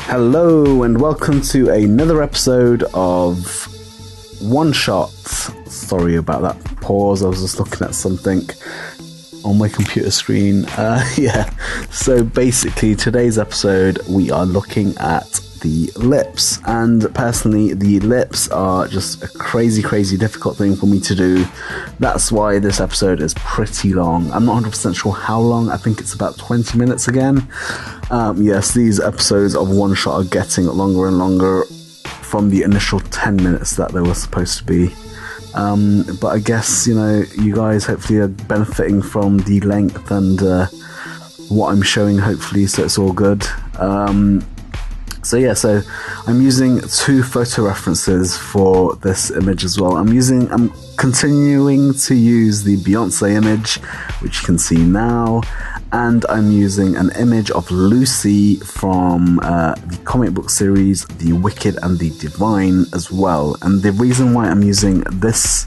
Hello and welcome to another episode of One Shot. Sorry about that pause, I was just looking at something on my computer screen. So basically today's episode we are looking at the lips, and personally the lips are just a crazy difficult thing for me to do. That's why this episode is pretty long. I'm not 100% sure how long. I think it's about 20 minutes again. Yes, these episodes of One Shot are getting longer and longer from the initial 10 minutes that they were supposed to be. But I guess, you guys hopefully are benefiting from the length and what I'm showing, hopefully, so it's all good. So I'm using two photo references for this image as well. I'm continuing to use the Beyoncé image, which you can see now, and I'm using an image of Lucy from the comic book series The Wicked and the Divine as well. And the reason why I'm using this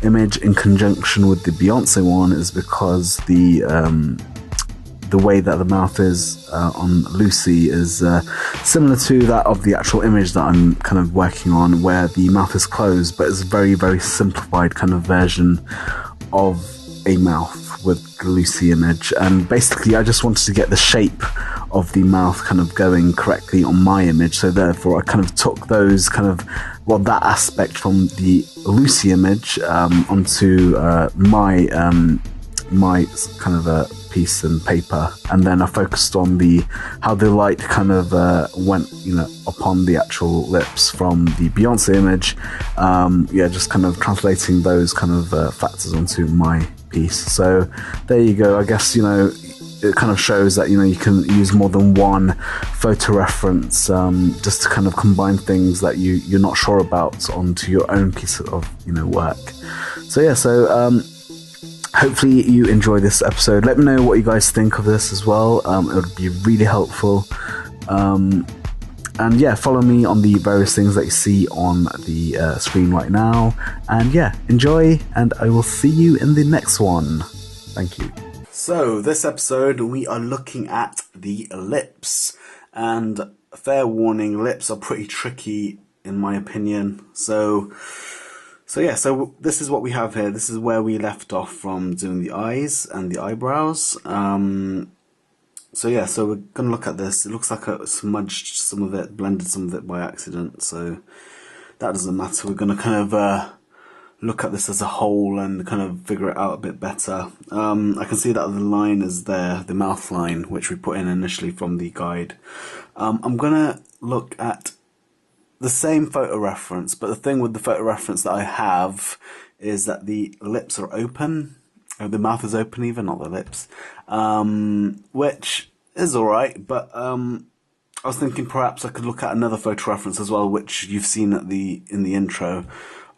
image in conjunction with the Beyoncé one is because the way that the mouth is on Lucy is similar to that of the actual image that I'm kind of working on, where the mouth is closed, but it's a very simplified kind of version of a mouth with the Lucy image. And basically I just wanted to get the shape of the mouth kind of going correctly on my image, so therefore I kind of took those that aspect from the Lucy image onto my kind of a piece and paper, and then I focused on how the light kind of went upon the actual lips from the Beyoncé image. Just kind of translating those kind of factors onto my piece. So there you go. I guess it kind of shows that you can use more than one photo reference just to kind of combine things that you're not sure about onto your own piece of work. Hopefully you enjoy this episode. Let me know what you guys think of this as well. It would be really helpful. Follow me on the various things that you see on the screen right now. And enjoy, and I will see you in the next one. Thank you. So this episode we are looking at the lips, and fair warning, lips are pretty tricky in my opinion. So this is what we have here. This is where we left off from doing the eyes and the eyebrows. So we're gonna look at this. It looks like I smudged some of it, blended some of it by accident, so that doesn't matter. We're gonna kind of look at this as a whole and kind of figure it out a bit better. I can see that the line is there, the mouth line, which we put in initially from the guide. I'm gonna look at the same photo reference, but the thing with the photo reference that I have is that the lips are open, or the mouth is open even, not the lips, which is alright, but I was thinking perhaps I could look at another photo reference as well, which you've seen in the intro.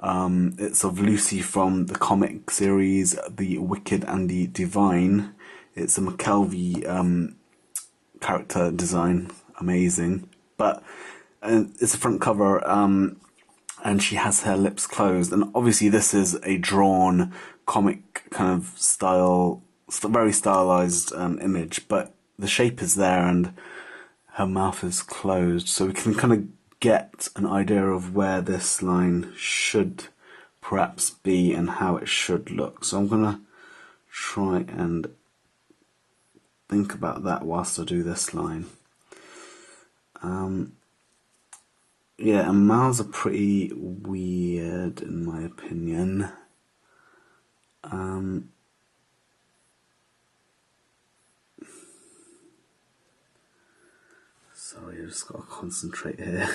It's of Lucy from the comic series The Wicked and the Divine. It's a McKelvey character design, amazing, but it's a front cover, and she has her lips closed, and obviously this is a drawn comic kind of style, very stylized image, but the shape is there and her mouth is closed, so we can kind of get an idea of where this line should perhaps be and how it should look. So I'm gonna try and think about that whilst I do this line. And mouths are pretty weird in my opinion. Sorry, I just gotta concentrate here.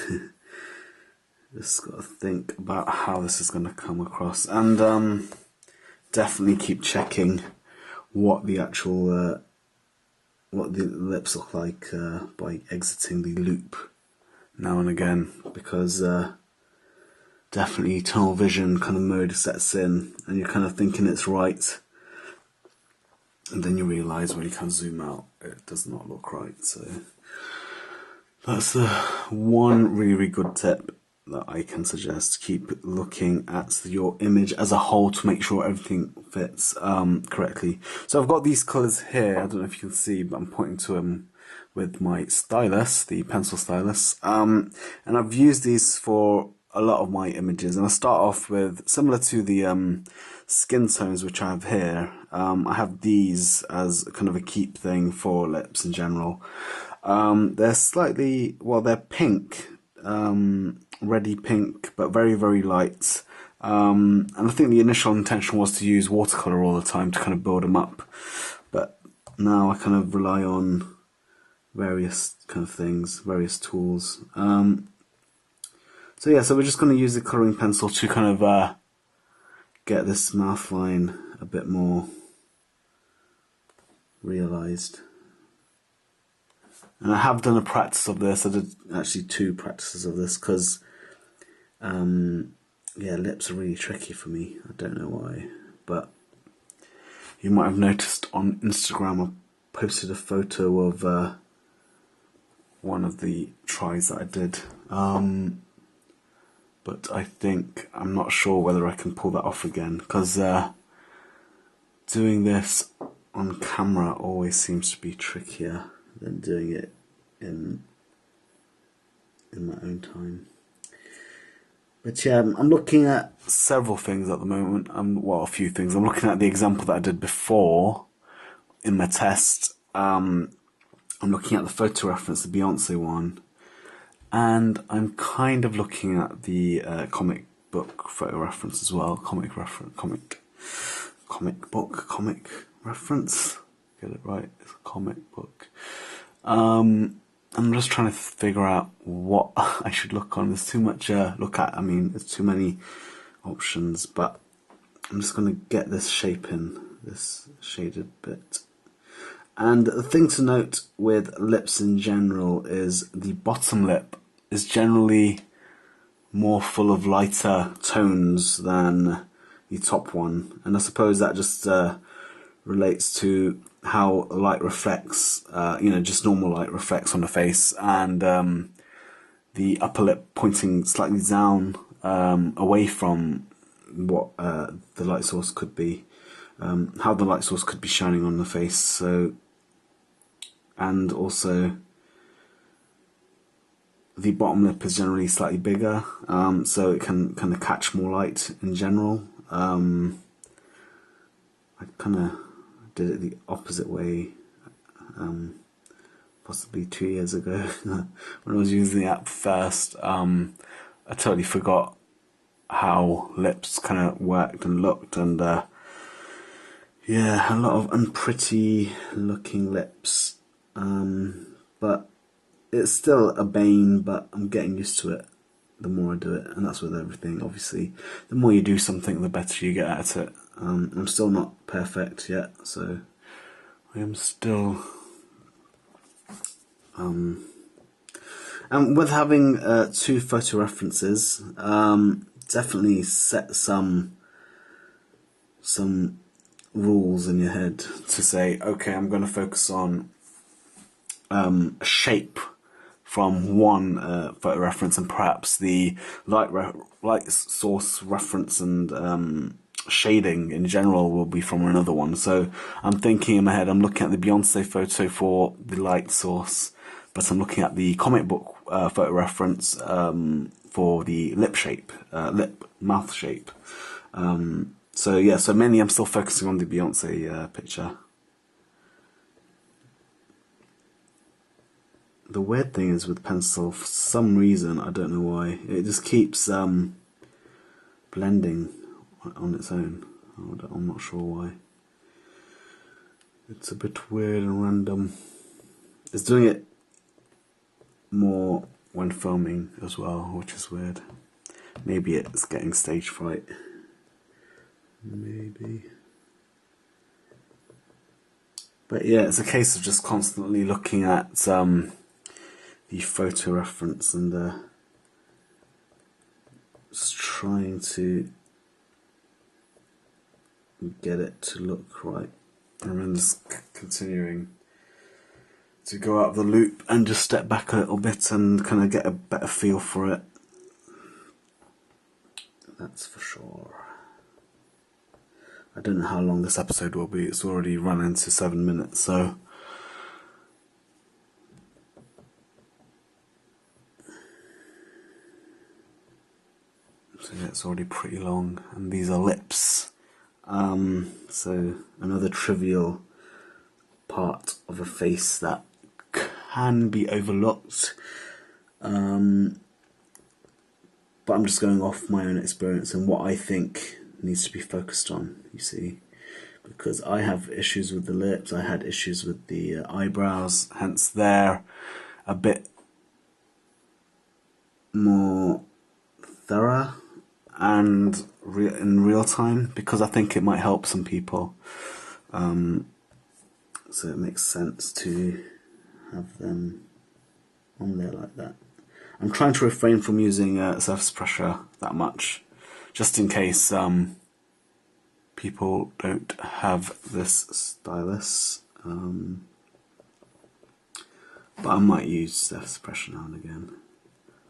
Just gotta think about how this is gonna come across, and definitely keep checking what the actual what the lips look like by exiting the loop now and again, because definitely tunnel vision kind of mode sets in and you're kind of thinking it's right, and then you realise when you kind of zoom out it does not look right. So that's one really good tip that I can suggest. Keep looking at your image as a whole to make sure everything fits correctly. So I've got these colours here, I don't know if you can see, but I'm pointing to them with my stylus, the pencil stylus, and I've used these for a lot of my images. And I start off with, similar to the skin tones which I have here, I have these as kind of a keep thing for lips in general. They're slightly, well, they're pink, reddy pink, but very, very light. And I think the initial intention was to use watercolor all the time to kind of build them up, but now I kind of rely on various kind of things, various tools. So yeah, so we're just going to use the colouring pencil to kind of get this mouth line a bit more realised. And I have done a practice of this. I did actually 2 practices of this because yeah, lips are really tricky for me. I don't know why, but you might have noticed on Instagram I posted a photo of one of the tries that I did. But I think, I'm not sure whether I can pull that off again, because doing this on camera always seems to be trickier than doing it in my own time. But yeah, I'm looking at several things at the moment. Well, a few things. I'm looking at the example that I did before in my test. I'm looking at the photo reference, the Beyoncé one, and I'm kind of looking at the comic book photo reference as well. Comic reference. Get it right? It's a comic book. I'm just trying to figure out what I should look on. There's too much look at. I mean, there's too many options, but I'm just going to get this shape in, this shaded bit. And the thing to note with lips in general is the bottom lip is generally more full of lighter tones than the top one. And I suppose that just relates to how light reflects, just normal light reflects on the face, and the upper lip pointing slightly down away from what the light source could be, how the light source could be shining on the face. So, and also the bottom lip is generally slightly bigger, so it can kind of catch more light in general. I kind of did it the opposite way, possibly 2 years ago when I was using the app first. I totally forgot how lips kind of worked and looked, and yeah, a lot of unpretty looking lips, but it's still a bane, but I'm getting used to it the more I do it, and that's with everything. Obviously, the more you do something, the better you get at it. I'm still not perfect yet, so I am still. And with having 2 photo references, definitely set some rules in your head to say, okay, I'm going to focus on a shape from one photo reference, and perhaps the light source reference and shading in general will be from another one. So I'm thinking in my head, I'm looking at the Beyoncé photo for the light source, but I'm looking at the comic book photo reference for the lip shape, mouth shape. So yeah, so mainly I'm still focusing on the Beyoncé picture. The weird thing is with pencil, for some reason, I don't know why, it just keeps blending on its own. I'm not sure why. It's a bit weird and random. It's doing it more when filming as well, which is weird. Maybe it's getting stage fright. Maybe. But yeah, it's a case of just constantly looking at the photo reference and just trying to get it to look right, and then just continuing to go out of the loop and just step back a little bit and kind of get a better feel for it. That's for sure. I don't know how long this episode will be. It's already run into 7 minutes, so So yeah, it's already pretty long, and these are lips. So another trivial part of a face that can be overlooked. But I'm just going off my own experience and what I think needs to be focused on, you see. Because I have issues with the lips, I had issues with the eyebrows, hence they're a bit more thorough and in real time, because I think it might help some people. So it makes sense to have them on there like that. I'm trying to refrain from using surface pressure that much, just in case people don't have this stylus. But I might use surface pressure now and again.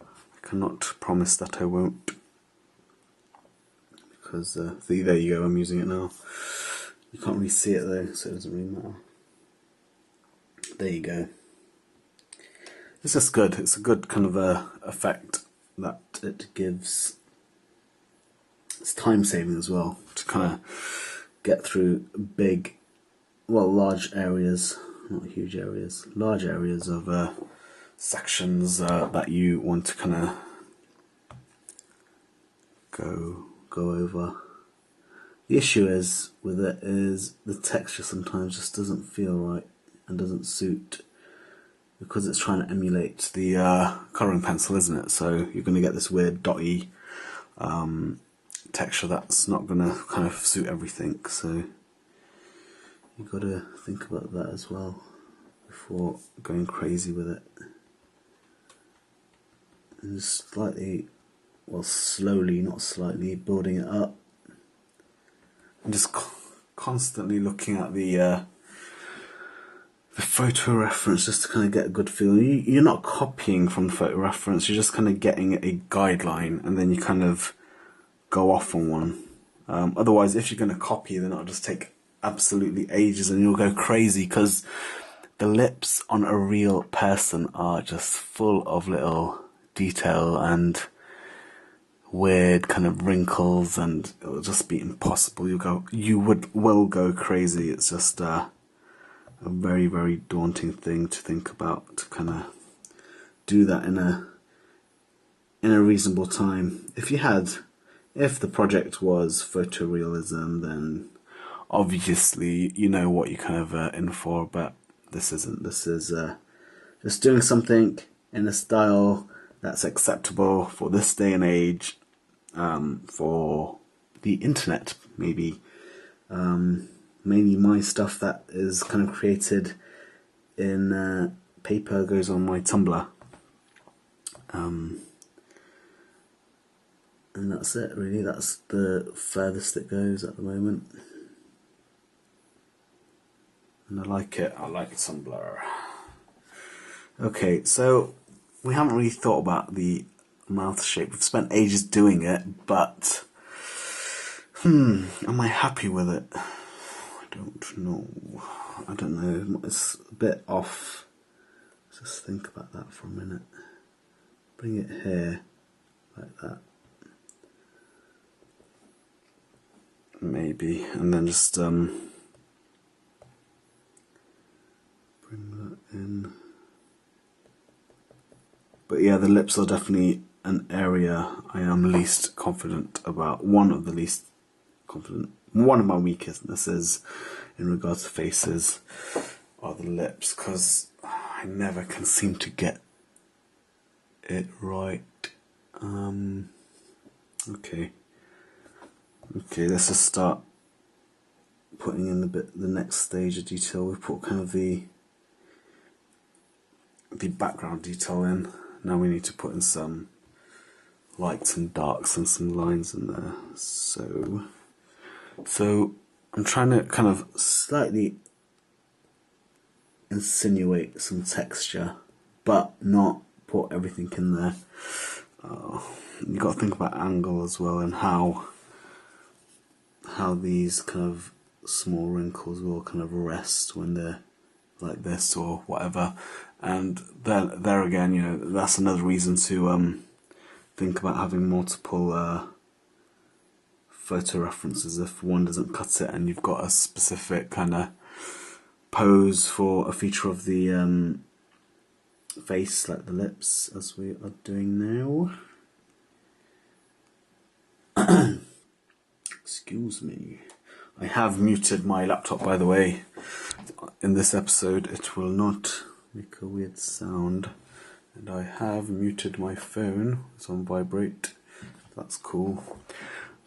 I cannot promise that I won't, because there you go, I'm using it now. You can't really see it though, so it doesn't really matter. There you go. It's just good. It's a good kind of effect that it gives. It's time saving as well, to kind of get through large areas, not huge areas, large areas of sections that you want to kind of go over. The issue is with it is the texture sometimes just doesn't feel right and doesn't suit, because it's trying to emulate the colouring pencil, isn't it? So you're going to get this weird dotty texture that's not going to kind of suit everything. So you've got to think about that as well before going crazy with it. And just slightly, well, slowly, not slightly, building it up. And just constantly looking at the photo reference just to kind of get a good feel. You're not copying from the photo reference, you're just kind of getting a guideline, and then you kind of go off on one. Otherwise, if you're going to copy, then it'll just take absolutely ages and you'll go crazy, because the lips on a real person are just full of little detail and weird kind of wrinkles, and it'll just be impossible. You will go crazy. It's just a very, very daunting thing to think about, to kind of do that in a reasonable time. If the project was photorealism, then obviously you know what you're kind of in for, but this isn't. This is just doing something in a style that's acceptable for this day and age, for the internet, maybe. Mainly my stuff that is kind of created in paper goes on my Tumblr. And that's it, really. That's the furthest it goes at the moment. And I like it. I like Tumblr. Okay, so we haven't really thought about the mouth shape. We've spent ages doing it, but am I happy with it? I don't know. It's a bit off. Just think about that for a minute. Bring it here, like that. Maybe, and then just bring that in. But yeah, the lips are definitely an area I am least confident about. One of my weaknesses in regards to faces are the lips, because I never can seem to get it right. Okay, let's just start putting in the next stage of detail. We put kind of the background detail in. Now we need to put in some lights and darks and some lines in there. So I'm trying to kind of slightly insinuate some texture, but not put everything in there. You got to think about angle as well, and how these kind of small wrinkles will kind of rest when they're like this or whatever. And there again, that's another reason to think about having multiple photo references if one doesn't cut it and you've got a specific kind of pose for a feature of the face, like the lips, as we are doing now. Excuse me. I have muted my laptop, by the way. In this episode, it will not make a weird sound. And I have muted my phone. It's on vibrate. That's cool.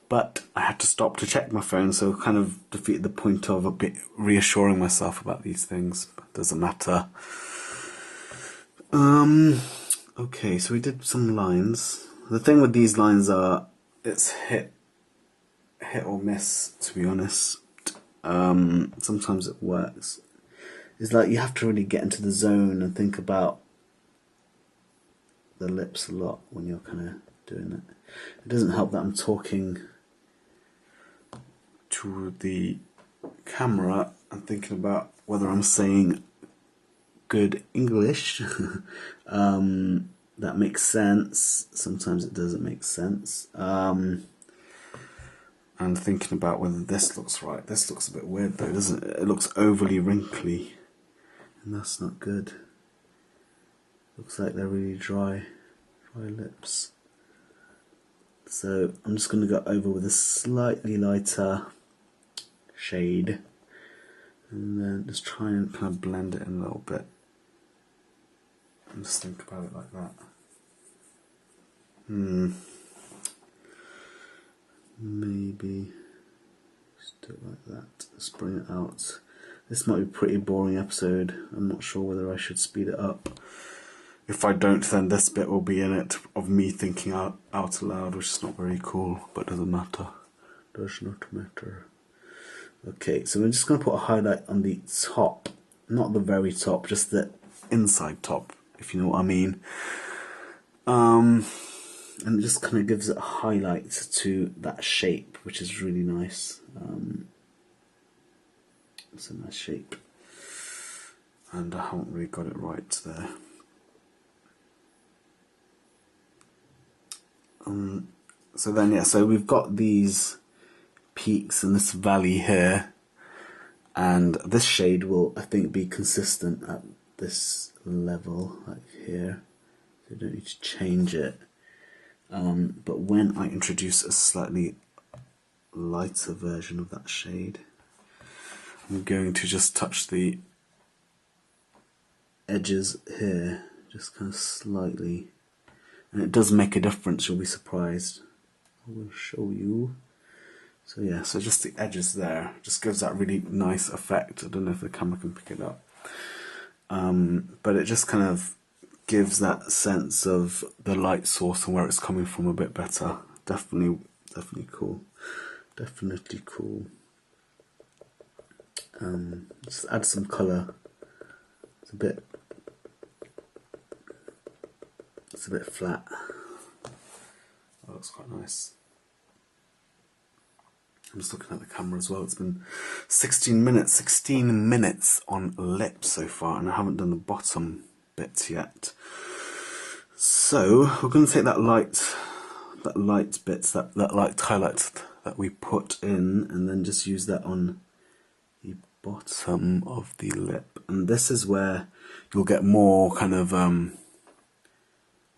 But I had to stop to check my phone, so kind of defeated the point of a bit reassuring myself about these things. But it doesn't matter. Okay, so we did some lines. The thing with these lines are, it's hit or miss, to be honest. Sometimes it works. It's like you have to really get into the zone and think about the lips a lot when you're kind of doing it. It doesn't help that I'm talking to the camera and thinking about whether I'm saying good English. That makes sense. Sometimes it doesn't make sense. And thinking about whether this looks right. This looks a bit weird though, doesn't it? It looks overly wrinkly, and that's not good. Looks like they're really dry lips. So I'm just going to go over with a slightly lighter shade, and then just try and kind of blend it in a little bit. And just think about it like that. Maybe just do it like that. Let's bring it out. This might be a pretty boring episode. I'm not sure whether I should speed it up. If I don't, then this bit will be in it of me thinking out loud, which is not very cool, but doesn't matter. Does not matter. Okay, so we're just going to put a highlight on the top. Not the very top, just the inside top, if you know what I mean. And it just kind of gives it a highlight to that shape, which is really nice. It's a nice shape. And I haven't really got it right there. So then, yeah, so we've got these peaks and this valley here. And this shade will, I think, be consistent at this level, like here. So you don't need to change it. But when I introduce a slightly lighter version of that shade, I'm going to just touch the edges here, just kind of slightly. And it does make a difference, you'll be surprised. I will show you. So yeah, so just the edges there, just gives that really nice effect. I don't know if the camera can pick it up. But it just kind of gives that sense of the light source and where it's coming from a bit better. Definitely cool. Definitely cool. Just add some colour. It's a bit flat. That looks quite nice. I'm just looking at the camera as well. It's been 16 minutes on lips so far, and I haven't done the bottom bits yet. So we're going to take that light bits, that light highlights that we put in, and then just use that on the bottom of the lip. And this is where you'll get more kind of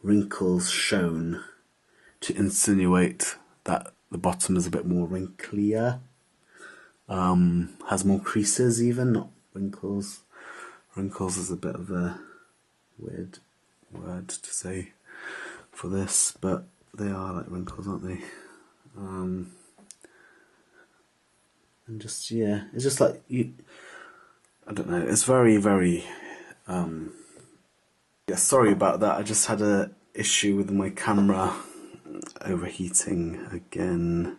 wrinkles shown to insinuate that the bottom is a bit more wrinklier. Has more creases even, not wrinkles. Wrinkles is a bit of a weird word to say for this, but they are like wrinkles, aren't they? And just, yeah, it's just like, I don't know, it's very, very, yeah, sorry about that. I just had a issue with my camera overheating again.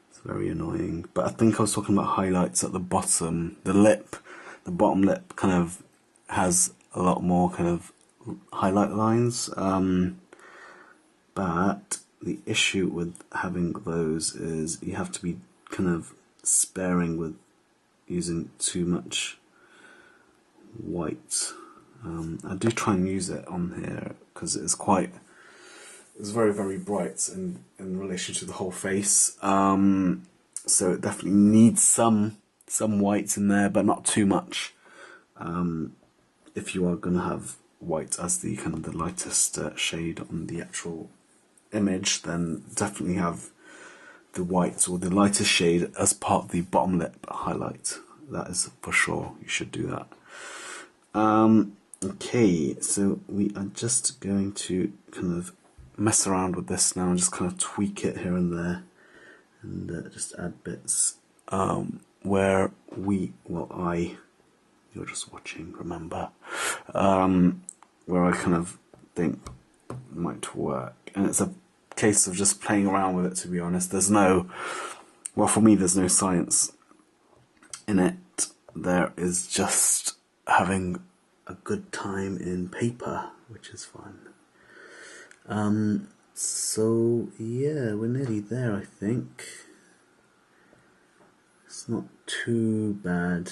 It's very annoying. But I think I was talking about highlights at the bottom. The bottom lip kind of has a lot more kind of highlight lines. But the issue with having those is you have to be kind of sparing with using too much white. I do try and use it on here because it's quite it's very, very bright in relation to the whole face. So it definitely needs some white in there, but not too much. If you are going to have white as the kind of the lightest shade on the actual image, then definitely have the white or the lightest shade as part of the bottom lip highlight. That is for sure. You should do that. Okay, so we are just going to kind of mess around with this now and just kind of tweak it here and there, and just add bits where you're just watching, remember, where I kind of think might work. And it's a case of just playing around with it, to be honest. For me, there's no science in it. There is just having a good time in paper, which is fun. So yeah, we're nearly there, I think. It's not too bad.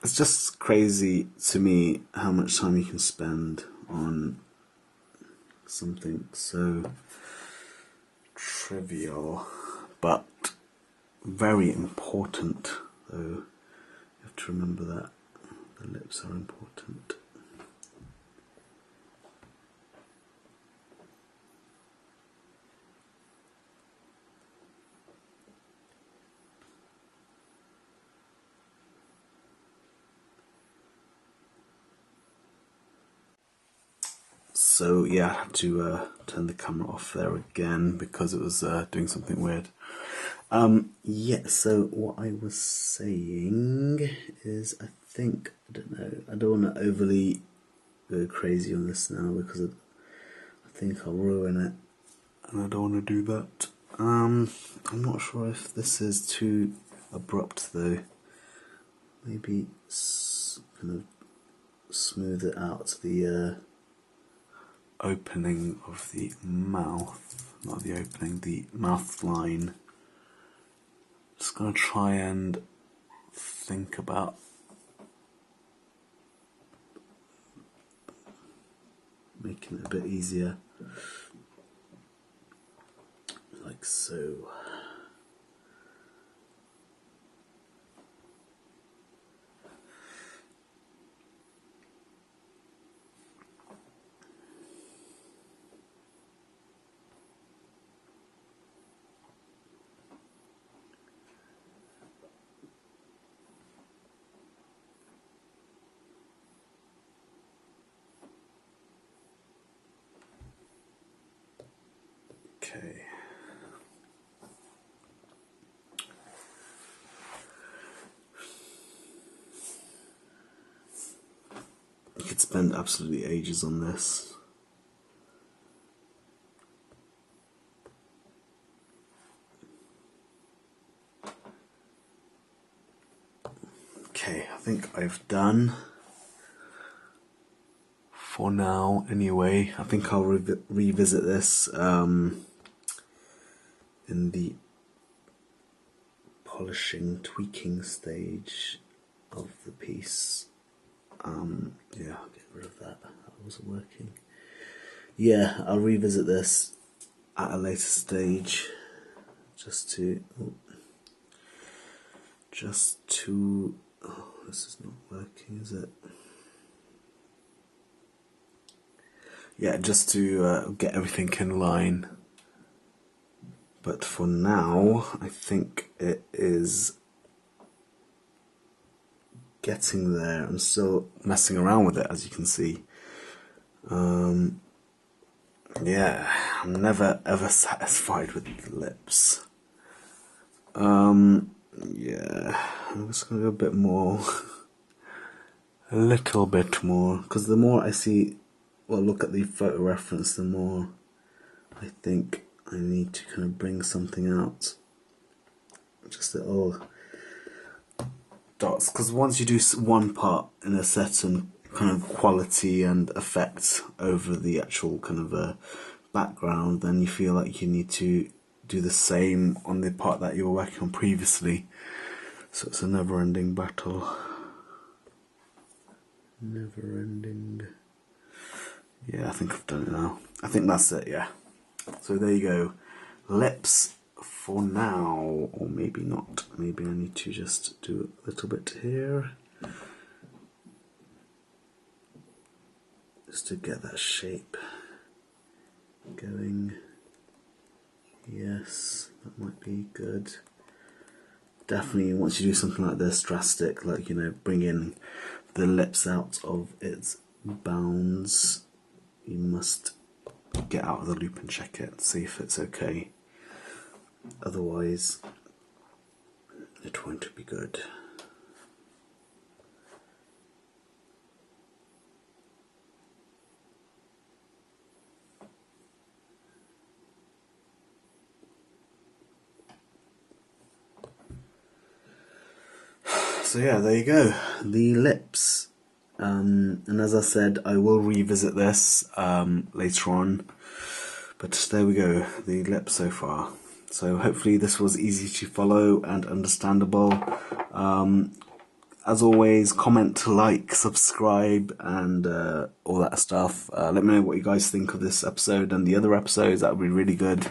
It's just crazy to me how much time you can spend on something so trivial, but very important, though. You have to remember that the lips are important. So yeah, I had to turn the camera off there again because it was doing something weird. Yeah, so what I was saying is, I don't want to overly go crazy on this now because I think I'll ruin it, and I don't want to do that. I'm not sure if this is too abrupt though. Maybe kind of smooth it out the opening of the mouth, not the opening, the mouth line. Just gonna try and think about making it a bit easier, like so. Okay. You could spend absolutely ages on this. Okay, I think I've done for now anyway. I think I'll revisit this in the polishing, tweaking stage of the piece. Yeah, I'll get rid of that. That wasn't working. Yeah, I'll revisit this at a later stage, just to. Oh, this is not working, is it? Yeah, just to get everything in line. But for now, I think it is getting there. I'm still messing around with it, as you can see. Yeah, I'm never ever satisfied with the lips. Yeah, I'm just gonna go a bit more, a little bit more, because the more I see, look at the photo reference, the more I think I need to kind of bring something out. Just little dots, because once you do one part in a certain kind of quality and effect over the actual kind of background, then you feel like you need to do the same on the part that you were working on previously. So it's a never-ending battle. Never-ending. Yeah, I think I've done it now. I think that's it, yeah. So there you go. Lips for now, or maybe not. Maybe I need to just do a little bit here. Just to get that shape going. Yes, that might be good. Definitely once you do something like this drastic, like, you know, bringing the lips out of its bounds, you must get out of the loop and check it, see if it's okay. Otherwise, it won't be good. So yeah, there you go, the lips. And as I said, I will revisit this later on. But there we go, the lips so far. So hopefully this was easy to follow and understandable. As always, comment, like, subscribe, and all that stuff. Let me know what you guys think of this episode and the other episodes. That would be really good.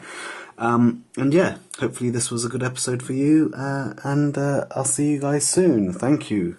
And yeah, hopefully this was a good episode for you. And I'll see you guys soon. Thank you.